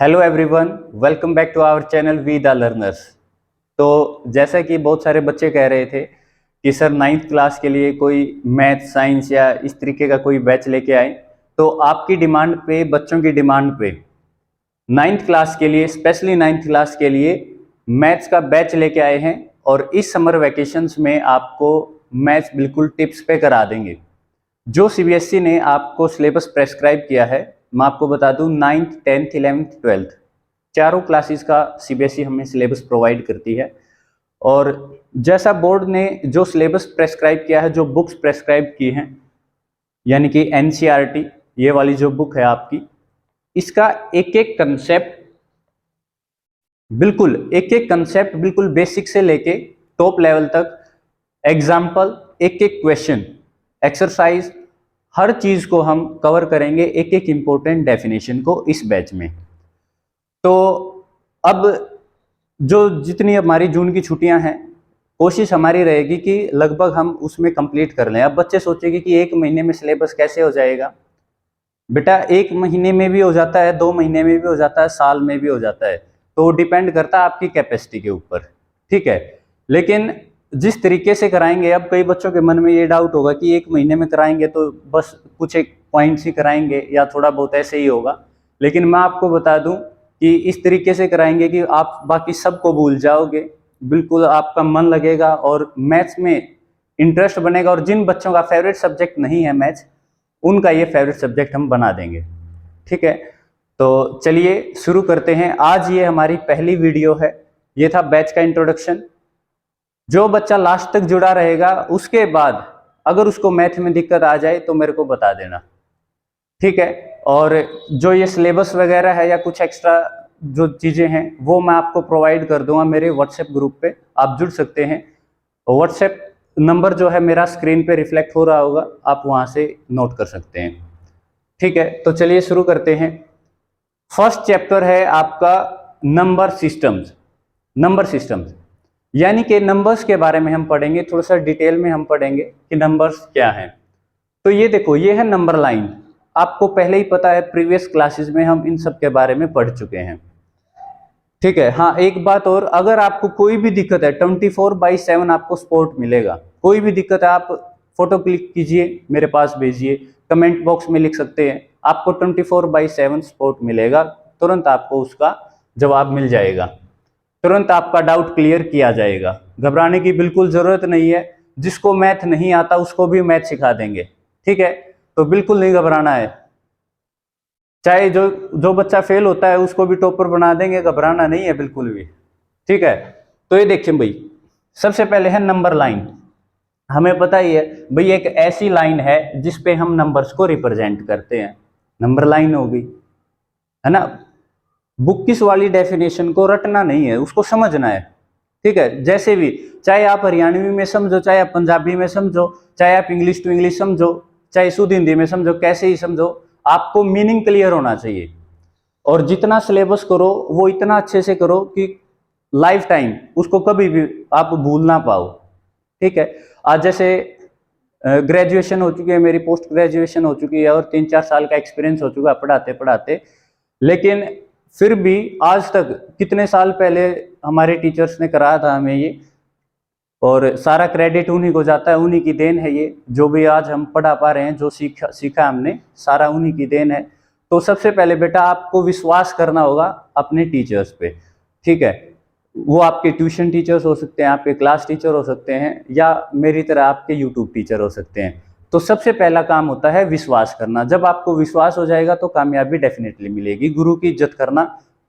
Hello everyone, welcome back to our channel we the learners. तो जैसा कि बहुत सारे बच्चे कह रहे थे कि सर नाइन्थ क्लास के लिए कोई मैथ साइंस या इस तरीके का कोई बैच लेके आए, तो आपकी डिमांड पे, बच्चों की डिमांड पे नाइन्थ क्लास के लिए, स्पेशली नाइन्थ क्लास के लिए मैथ्स का बैच लेके आए हैं। और इस समर वैकेशंस में आपको मैथ्स बिल्कुल टिप्स पे करा देंगे। जो सीबीएसई ने आपको सिलेबस प्रेस्क्राइब किया है, मैं आपको बता दूं, 9th 10th 11th 12th चारों क्लासेस का सीबीएसई हमें सिलेबस प्रोवाइड करती है। और जैसा बोर्ड ने जो सिलेबस प्रेस्क्राइब किया है, जो बुक्स प्रेस्क्राइब की हैं, यानी कि एनसीईआरटी ये वाली जो बुक है आपकी, इसका एक एक कंसेप्ट बिल्कुल बेसिक से लेके टॉप लेवल तक, एग्जाम्पल, एक एक क्वेश्चन, एक्सरसाइज, हर चीज को हम कवर करेंगे, एक एक इंपॉर्टेंट डेफिनेशन को इस बैच में। तो अब जो जितनी हमारी जून की छुट्टियां हैं, कोशिश हमारी रहेगी कि लगभग हम उसमें कंप्लीट कर लें। अब बच्चे सोचेंगे कि एक महीने में सिलेबस कैसे हो जाएगा। बेटा, एक महीने में भी हो जाता है, 2 महीने में भी हो जाता है, साल में भी हो जाता है। तो डिपेंड करता है आपकी कैपेसिटी के ऊपर, ठीक है। लेकिन जिस तरीके से कराएंगे, अब कई बच्चों के मन में ये डाउट होगा कि एक महीने में कराएंगे तो बस कुछ एक पॉइंट्स ही कराएंगे या थोड़ा बहुत ऐसे ही होगा। लेकिन मैं आपको बता दूं कि इस तरीके से कराएंगे कि आप बाकी सबको भूल जाओगे, बिल्कुल आपका मन लगेगा और मैथ्स में इंटरेस्ट बनेगा। और जिन बच्चों का फेवरेट सब्जेक्ट नहीं है मैथ्स, उनका ये फेवरेट सब्जेक्ट हम बना देंगे, ठीक है। तो चलिए शुरू करते हैं। आज ये हमारी पहली वीडियो है। ये था बैच का इंट्रोडक्शन। जो बच्चा लास्ट तक जुड़ा रहेगा, उसके बाद अगर उसको मैथ में दिक्कत आ जाए तो मेरे को बता देना, ठीक है। और जो ये सिलेबस वगैरह है या कुछ एक्स्ट्रा जो चीजें हैं, वो मैं आपको प्रोवाइड कर दूंगा मेरे व्हाट्सएप ग्रुप पे। आप जुड़ सकते हैं। व्हाट्सएप नंबर जो है मेरा स्क्रीन पे रिफ्लेक्ट हो रहा होगा, आप वहां से नोट कर सकते हैं, ठीक है। तो चलिए शुरू करते हैं। फर्स्ट चैप्टर है आपका नंबर सिस्टम्स, यानी कि नंबर्स के बारे में हम पढ़ेंगे, थोड़ा सा डिटेल में हम पढ़ेंगे कि नंबर्स क्या हैं। तो ये देखो, ये है नंबर लाइन। आपको पहले ही पता है, प्रीवियस क्लासेस में हम इन सब के बारे में पढ़ चुके हैं, ठीक है। हाँ, एक बात और, अगर आपको कोई भी दिक्कत है, 24/7 आपको सपोर्ट मिलेगा। कोई भी दिक्कत है, आप फोटो क्लिक कीजिए, मेरे पास भेजिए, कमेंट बॉक्स में लिख सकते हैं। आपको 24/7 सपोर्ट मिलेगा, तुरंत आपको उसका जवाब मिल जाएगा, तुरंत आपका डाउट क्लियर किया जाएगा। घबराने की बिल्कुल जरूरत नहीं है। जिसको मैथ नहीं आता उसको भी मैथ सिखा देंगे, ठीक है। तो बिल्कुल नहीं घबराना है। चाहे जो जो बच्चा फेल होता है उसको भी टॉपर बना देंगे, घबराना नहीं है बिल्कुल भी, ठीक है। तो ये देखिए भाई, सबसे पहले है नंबर लाइन। हमें पता ही है भाई, एक ऐसी लाइन है जिसपे हम नंबर्स को रिप्रेजेंट करते हैं, नंबर लाइन हो गई, है ना। बुक किस वाली डेफिनेशन को रटना नहीं है, उसको समझना है, ठीक है। जैसे भी, चाहे आप हरियाणवी में समझो, चाहे आप पंजाबी में समझो, चाहे आप इंग्लिश टू इंग्लिश समझो, चाहे शुद्ध हिंदी में समझो, कैसे ही समझो, आपको मीनिंग क्लियर होना चाहिए। और जितना सिलेबस करो वो इतना अच्छे से करो कि लाइफ टाइम उसको कभी भी आप भूल ना पाओ, ठीक है। आज जैसे ग्रेजुएशन हो चुकी है मेरी, पोस्ट ग्रेजुएशन हो चुकी है और 3-4 साल का एक्सपीरियंस हो चुका है पढ़ाते पढ़ाते। लेकिन फिर भी आज तक, कितने साल पहले हमारे टीचर्स ने कराया था हमें ये, और सारा क्रेडिट उन्हीं को जाता है, उन्हीं की देन है ये। जो भी आज हम पढ़ा पा रहे हैं, जो सीखा हमने, सारा उन्हीं की देन है। तो सबसे पहले बेटा आपको विश्वास करना होगा अपने टीचर्स पे, ठीक है। वो आपके ट्यूशन टीचर्स हो सकते हैं, आपके क्लास टीचर हो सकते हैं, या मेरी तरह आपके यूट्यूब टीचर हो सकते हैं। तो सबसे पहला काम होता है विश्वास करना। जब आपको विश्वास हो जाएगा तो कामयाबी डेफिनेटली मिलेगी। गुरु की इज्जत करना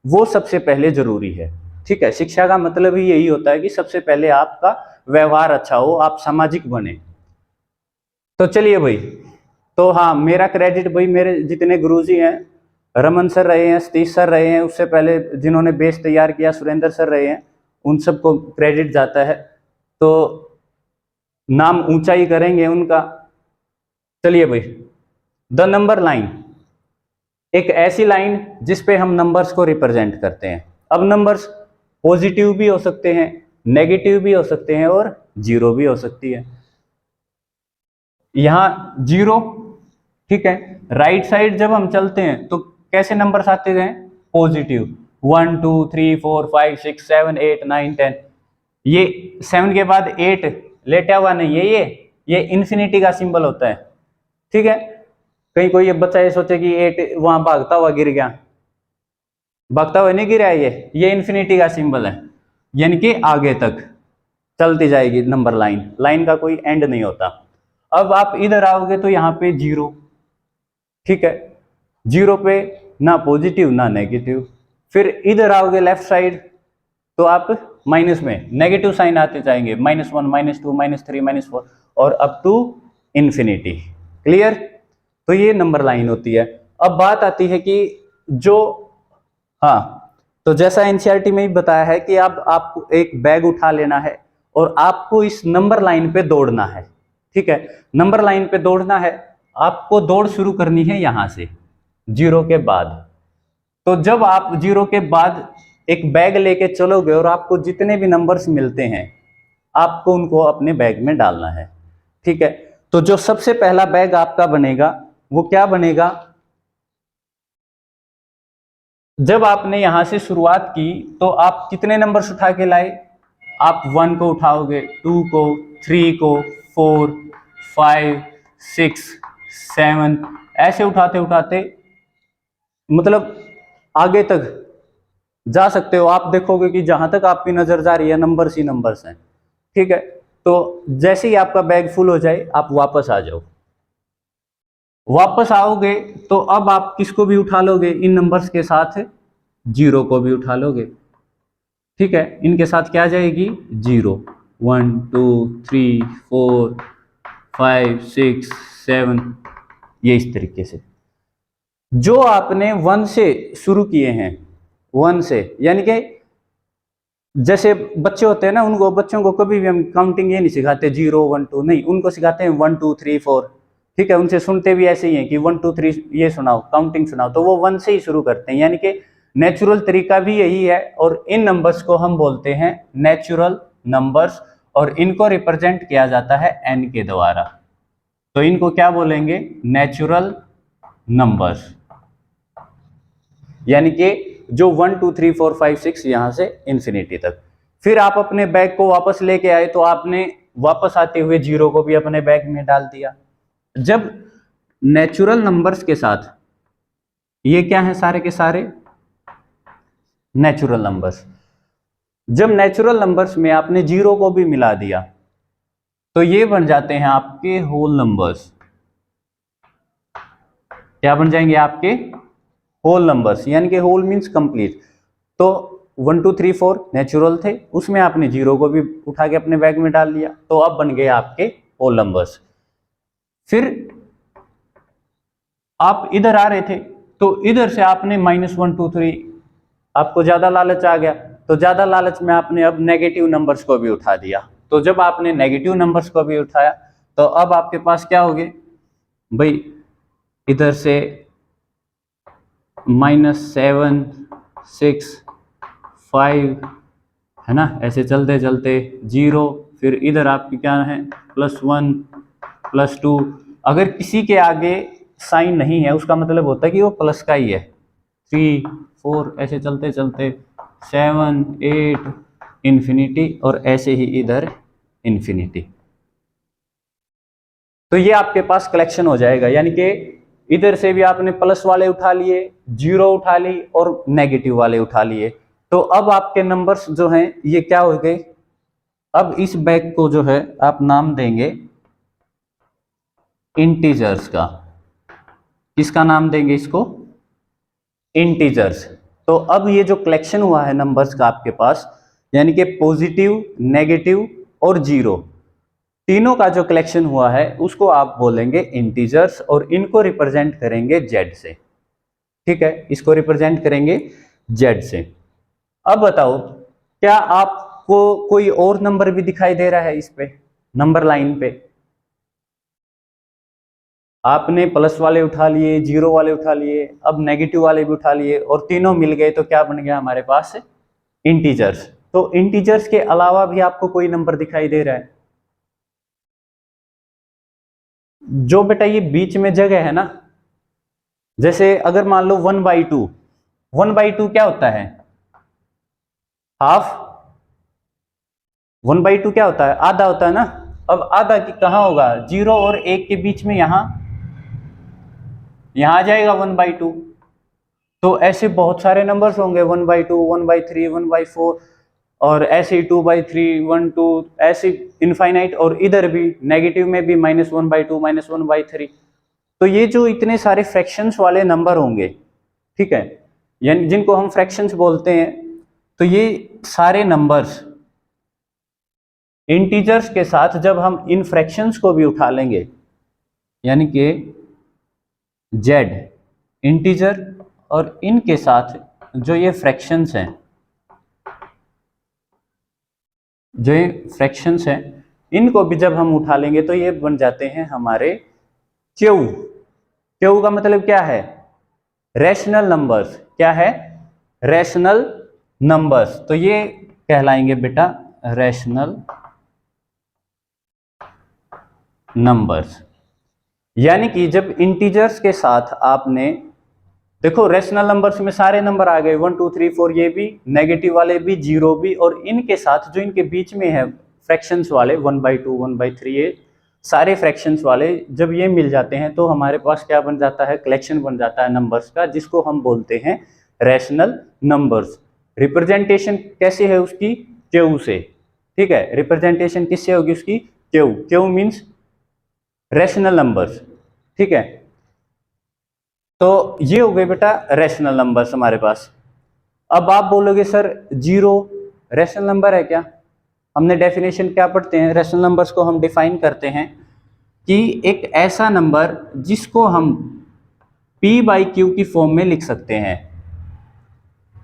वो सबसे पहले जरूरी है, ठीक है। शिक्षा का मतलब ही यही होता है कि सबसे पहले आपका व्यवहार अच्छा हो, आप सामाजिक बने। तो चलिए भाई, तो हाँ, मेरा क्रेडिट भाई, मेरे जितने गुरुजी हैं, रमन सर रहे हैं, सतीश सर रहे हैं, उससे पहले जिन्होंने बेस तैयार किया सुरेंद्र सर रहे हैं, उन सबको क्रेडिट जाता है। तो नाम ऊंचा ही करेंगे उनका। चलिए भाई, द नंबर लाइन, एक ऐसी लाइन जिसपे हम नंबर्स को रिप्रेजेंट करते हैं। अब नंबर्स पॉजिटिव भी हो सकते हैं, नेगेटिव भी हो सकते हैं और जीरो भी हो सकती है। यहां जीरो, ठीक है। राइट साइड जब हम चलते हैं तो कैसे नंबर्स आते हैं? पॉजिटिव 1 2 3 4 5 6 7 8 9 10। ये 7 के बाद 8 लेटा हुआ नहीं है, ये इन्फिनिटी का सिंबल होता है। ठीक है, कहीं कोई ये बच्चा ये सोचे कि 8 वहां भागता हुआ गिर गया, भागता हुआ नहीं गिरा है, ये इन्फिनिटी का सिंबल है, यानी कि आगे तक चलती जाएगी नंबर लाइन, लाइन का कोई एंड नहीं होता। अब आप इधर आओगे तो यहाँ पे 0, ठीक है, 0 पे ना पॉजिटिव ना नेगेटिव। फिर इधर आओगे लेफ्ट साइड तो आप माइनस में नेगेटिव साइन आते जाएंगे, -1 -2 -3 -4 और अप टू इन्फिनिटी। क्लियर? तो ये नंबर लाइन होती है। अब बात आती है कि जो, हाँ, तो जैसा एनसीईआरटी में ही बताया है कि अब आपको एक बैग उठा लेना है और आपको इस नंबर लाइन पे दौड़ना है। ठीक है, नंबर लाइन पे दौड़ना है, आपको दौड़ शुरू करनी है यहां से 0 के बाद। तो जब आप 0 के बाद एक बैग लेके चलोगे और आपको जितने भी नंबर्स मिलते हैं आपको उनको अपने बैग में डालना है। ठीक है, तो जो सबसे पहला बैग आपका बनेगा वो क्या बनेगा, जब आपने यहां से शुरुआत की तो आप कितने नंबर्स उठा के लाए, आप 1 को उठाओगे, 2 को, 3 को, 4 5 6 7 ऐसे उठाते उठाते मतलब आगे तक जा सकते हो। आप देखोगे कि जहां तक आपकी नजर जा रही है नंबर्स ही नंबर्स हैं। ठीक है, तो जैसे ही आपका बैग फुल हो जाए आप वापस आ जाओ। वापस आओगे तो अब आप किसको भी उठा लोगे, इन नंबर्स के साथ 0 को भी उठा लोगे। ठीक है, इनके साथ क्या आ जाएगी 0 1 2 3 4 5 6 7, ये इस तरीके से। जो आपने 1 से शुरू किए हैं, 1 से, यानी कि जैसे बच्चे होते हैं ना, उनको बच्चों को कभी भी हम काउंटिंग ये नहीं सिखाते 0 1 2, नहीं, उनको सिखाते हैं 1 2 3 4। ठीक है, उनसे सुनते भी ऐसे ही हैं कि 1 2 3 ये सुनाओ, काउंटिंग सुनाओ, तो वो 1 से ही शुरू करते हैं, यानी कि नेचुरल तरीका भी यही है। और इन नंबर्स को हम बोलते हैं नेचुरल नंबर्स और इनको रिप्रेजेंट किया जाता है n के द्वारा। तो इनको क्या बोलेंगे, नेचुरल नंबर्स, यानी कि जो 1 2 3 4 5 6 यहां से इन्फिनिटी तक। फिर आप अपने बैग को वापस लेके आए तो आपने वापस आते हुए 0 को भी अपने बैग में डाल दिया। जब नेचुरल नंबर्स के साथ, ये क्या है सारे के सारे नेचुरल नंबर्स, जब नेचुरल नंबर्स में आपने 0 को भी मिला दिया तो ये बन जाते हैं आपके होल नंबर्स। क्या बन जाएंगे आपके होल नंबर्स, यानी कि होल मींस कंप्लीट। तो 1 2 3 4 नेचुरल थे, उसमें आपने 0 को भी उठा के अपने बैग में डाल लिया, तो अब बन गए आपके होल नंबर्स। फिर आप इधर आ रहे थे तो इधर से आपने -1 2 3, आपको ज्यादा लालच आ गया तो ज्यादा लालच में आपने अब नेगेटिव नंबर्स को भी उठा दिया। तो जब आपने नेगेटिव नंबर्स को भी उठाया तो अब आपके पास क्या हो गए भाई, इधर से -7 6 5 है ना, ऐसे चलते चलते 0, फिर इधर आपकी क्या है +1 +2। अगर किसी के आगे साइन नहीं है उसका मतलब होता है कि वो प्लस का ही है। 3 4 ऐसे चलते चलते 7 8 इन्फिनिटी और ऐसे ही इधर इन्फिनिटी। तो ये आपके पास कलेक्शन हो जाएगा, यानी कि इधर से भी आपने प्लस वाले उठा लिए, 0 उठा ली और नेगेटिव वाले उठा लिए। तो अब आपके नंबर्स जो हैं ये क्या हो गए, अब इस बैग को जो है आप नाम देंगे इंटीजर्स का। किसका नाम देंगे इसको, इंटीजर्स। तो अब ये जो कलेक्शन हुआ है नंबर्स का आपके पास, यानी कि पॉजिटिव नेगेटिव और 0 तीनों का जो कलेक्शन हुआ है उसको आप बोलेंगे इंटीजर्स और इनको रिप्रेजेंट करेंगे z से। ठीक है, इसको रिप्रेजेंट करेंगे z से। अब बताओ क्या आपको कोई और नंबर भी दिखाई दे रहा है इस पे नंबर लाइन पे, आपने प्लस वाले उठा लिए, 0 वाले उठा लिए, अब नेगेटिव वाले भी उठा लिए और तीनों मिल गए तो क्या बन गया हमारे पास इंटीजर्स। तो इंटीजर्स के अलावा भी आपको कोई नंबर दिखाई दे रहा है, जो बेटा ये बीच में जगह है ना, जैसे अगर मान लो 1/2, 1/2 क्या होता है? हाफ। 1/2 क्या होता है? आधा होता है ना। अब आधा की कहाँ होगा? 0 और 1 के बीच में, यहाँ आ जाएगा 1/2। तो ऐसे बहुत सारे नंबर्स होंगे, 1/2, 1/3, 1/4, और ऐसे ही 2/3, 1, 2, ऐसे इनफाइनाइट, और इधर भी नेगेटिव में भी -1/2, -1/3। तो ये जो इतने सारे फ्रैक्शंस वाले नंबर होंगे, ठीक है, यानी जिनको हम फ्रैक्शंस बोलते हैं, तो ये सारे नंबर्स इंटीजर्स के साथ जब हम इन फ्रैक्शंस को भी उठा लेंगे, यानी कि जेड इंटीजर और इनके साथ जो ये फ्रैक्शंस हैं, इनको भी जब हम उठा लेंगे तो ये बन जाते हैं हमारे क्यू। क्यू का मतलब क्या है? Rational numbers. क्या है? Rational numbers. तो ये कहलाएंगे बेटा रैशनल नंबर्स। यानी कि जब इंटीजर्स के साथ आपने, देखो रैशनल नंबर्स में सारे नंबर आ गए, 1, 2, 3, 4, ये भी, नेगेटिव वाले भी, जीरो भी, और इनके साथ जो इनके बीच में है फ्रैक्शंस वाले 1/2, 1/3, ये सारे फ्रैक्शंस वाले जब ये मिल जाते हैं तो हमारे पास क्या बन जाता है? कलेक्शन बन जाता है नंबर्स का, जिसको हम बोलते हैं रैशनल नंबर्स। रिप्रेजेंटेशन कैसे है उसकी? क्यू से। ठीक है, रिप्रेजेंटेशन किससे होगी उसकी? Q. Q means rational numbers. ठीक है, तो ये हो गए बेटा रैशनल नंबर्स हमारे पास। अब आप बोलोगे सर जीरो रैशनल नंबर है क्या? हमने डेफिनेशन क्या पढ़ते हैं? रैशनल नंबर्स को हम डिफाइन करते हैं कि एक ऐसा नंबर जिसको हम p/q की फॉर्म में लिख सकते हैं।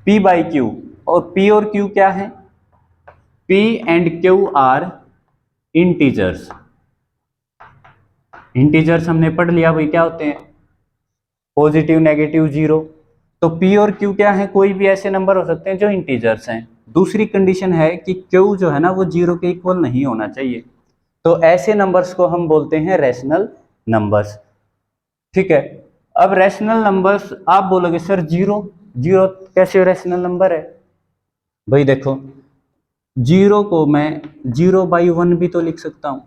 p/q, और p और q क्या है? p and q are integers. Integers हमने पढ़ लिया भाई, क्या होते हैं? Positive, negative, zero. तो p और q क्या है? कोई भी ऐसे नंबर हो सकते हैं जो इंटीजर्स हैं। दूसरी कंडीशन है कि q जो है ना वो जीरो के इक्वल नहीं होना चाहिए। तो ऐसे नंबर्स को हम बोलते हैं रैशनल नंबर्स। ठीक है, अब रैशनल नंबर्स आप बोलोगे सर जीरो, जीरो कैसे रैशनल नंबर है? भाई देखो, जीरो को मैं 0/1 भी तो लिख सकता हूं।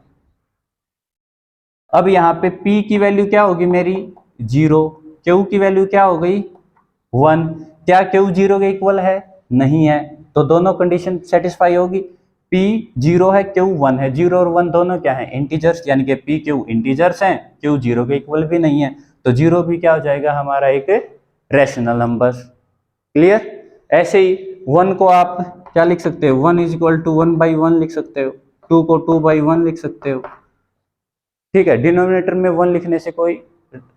अब यहाँ पे p की वैल्यू क्या होगी मेरी? 0। q की वैल्यू क्या हो गई? 1। क्या q 0 के इक्वल है? नहीं है। तो दोनों कंडीशन सेटिस्फाई होगी। p 0 है, q 1 है। 0 और 1 दोनों क्या है? इंटीजर्स, यानी कि p q इंटीजर्स हैं, q 0 के इक्वल भी नहीं है। तो 0 भी क्या हो जाएगा? हमारा एक रैशनल नंबर। क्लियर? ऐसे ही 1 को आप क्या लिख सकते हो? 1 इज इक्वल टू 1/1 लिख सकते हो। 2 को 2/1 लिख सकते हो। ठीक है, डिनोमिनेटर में 1 लिखने से कोई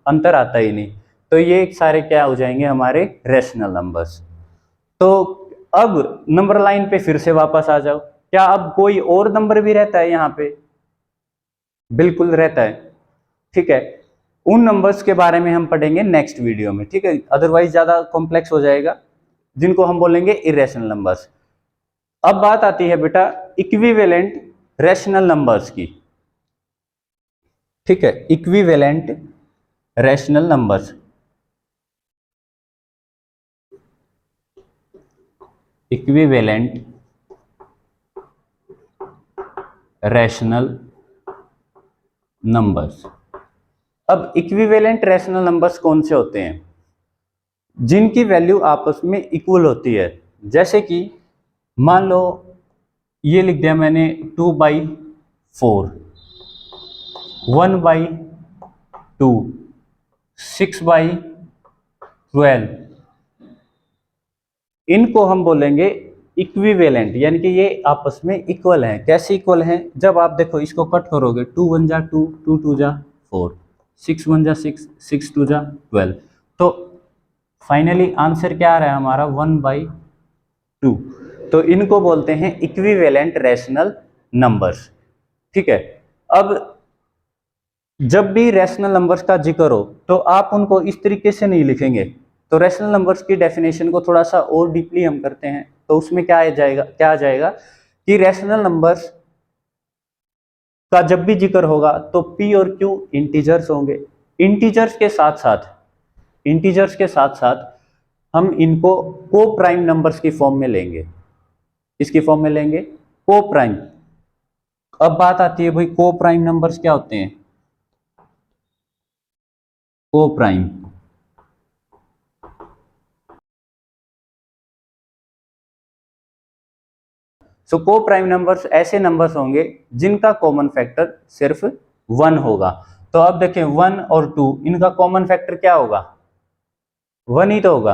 अंतर आता ही नहीं। तो ये सारे क्या हो जाएंगे? हमारे रैशनल नंबर्स। तो अब नंबर लाइन पे फिर से वापस आ जाओ। क्या अब कोई और नंबर भी रहता है यहाँ पे? बिल्कुल रहता है। ठीक है, उन नंबर्स के बारे में हम पढ़ेंगे नेक्स्ट वीडियो में। ठीक है, अदरवाइज ज्यादा कॉम्प्लेक्स हो जाएगा, जिनको हम बोलेंगे इरेशनल नंबर्स। अब बात आती है बेटा इक्विवेलेंट रैशनल नंबर्स की। ठीक है, equivalent rational numbers. Equivalent rational numbers. अब इक्विवेलेंट रैशनल नंबर्स कौन से होते हैं? जिनकी वैल्यू आपस में इक्वल होती है। जैसे कि मान लो ये लिख दिया मैंने 2/4, 1/2, 6/12, इनको हम बोलेंगे इक्विवेलेंट, यानी कि ये आपस में इक्वल हैं। कैसे इक्वल हैं? जब आप देखो इसको कट करोगे, 2 1 जा 2, 2 2 जा 4, 6 1 जा 6, 6 2 जा 12। तो फाइनली आंसर क्या आ रहा है हमारा? 1/2। तो इनको बोलते हैं इक्विवेलेंट रैशनल नंबर्स। ठीक है, अब जब भी रैशनल नंबर्स का जिक्र हो तो आप उनको इस तरीके से नहीं लिखेंगे। तो रैशनल नंबर्स की डेफिनेशन को थोड़ा सा और डीपली हम करते हैं, तो उसमें क्या आ जाएगा कि रैशनल नंबर्स का जब भी जिक्र होगा तो p और q इंटीजर्स होंगे। इंटीजर्स के साथ साथ हम इनको को प्राइम नंबर्स की फॉर्म में लेंगे। इसकी फॉर्म में लेंगे को प्राइम। अब बात आती है भाई को प्राइम नंबर्स क्या होते हैं। को प्राइम सो को प्राइम नंबर्स ऐसे नंबर्स होंगे जिनका कॉमन फैक्टर सिर्फ 1 होगा। तो अब देखें 1 और 2 इनका कॉमन फैक्टर क्या होगा, 1 ही तो होगा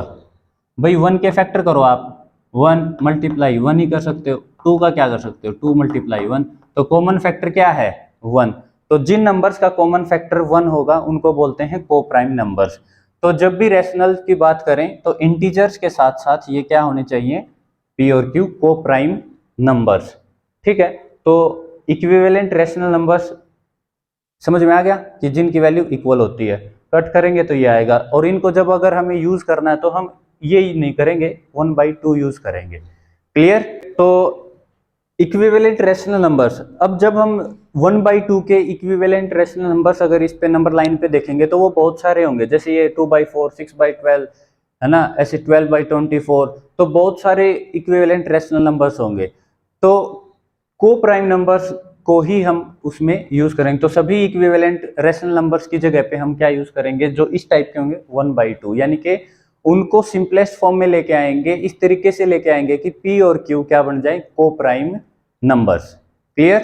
भाई। 1 के फैक्टर करो आप, 1 मल्टीप्लाई 1 ही कर सकते हो। 2 का क्या कर सकते हो, 2 मल्टीप्लाई 1। तो कॉमन फैक्टर क्या है, 1। तो जिन नंबर्स का कॉमन फैक्टर 1 होगा उनको बोलते हैं को प्राइम नंबर्स। तो जब भी रैशनल की बात करें तो इंटीजर्स के साथ साथ ये क्या होने चाहिए, पी और क्यू को प्राइम नंबर्स। ठीक है, तो इक्विवेलेंट रैशनल नंबर्स समझ में आ गया कि जिनकी वैल्यू इक्वल होती है। कट करेंगे तो ये आएगा, और इनको जब अगर हमें यूज करना है तो हम ये नहीं करेंगे, 1/2 यूज करेंगे। क्लियर। तो इक्विवेलेंट रैशनल नंबर्स, अब जब हम 1/2 के इक्विवेलेंट रैशनल नंबर्स अगर इस पे नंबर लाइन पे देखेंगे तो वो बहुत सारे होंगे, जैसे ये 2/4, 6/12 है ना, ऐसे 12/24। तो बहुत सारे इक्विवेलेंट रैशनल नंबर्स होंगे। तो को प्राइम नंबर्स को ही हम उसमें यूज करेंगे। तो सभी इक्विवेलेंट रैशनल नंबर्स की जगह पे हम क्या यूज करेंगे, जो इस टाइप के होंगे 1/2, यानी कि उनको सिंपलेस्ट फॉर्म में लेके आएंगे, इस तरीके से लेके आएंगे कि पी और क्यू क्या बन जाए, को प्राइम नंबर्स। क्लियर।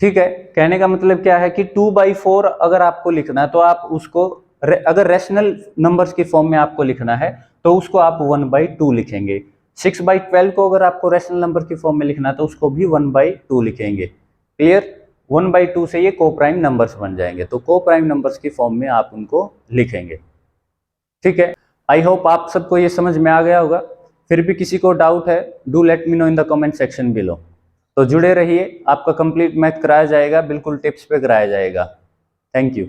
ठीक है, कहने का मतलब क्या है कि 2/4 अगर आपको लिखना है तो आप उसको अगर रैशनल नंबर्स की फॉर्म में आपको लिखना है तो उसको आप 1/2 लिखेंगे। 6/12 को अगर आपको रैशनल नंबर की फॉर्म में लिखना है तो उसको भी 1/2 लिखेंगे। क्लियर। 1/2 से ये को प्राइम नंबर्स बन जाएंगे, तो को प्राइम नंबर्स की फॉर्म में आप उनको लिखेंगे। ठीक है, आई होप आप सबको ये समझ में आ गया होगा। फिर भी किसी को डाउट है, do let me know in the comment section below. तो जुड़े रहिए, आपका कंप्लीट मैथ कराया जाएगा, बिल्कुल टिप्स पे कराया जाएगा। Thank you.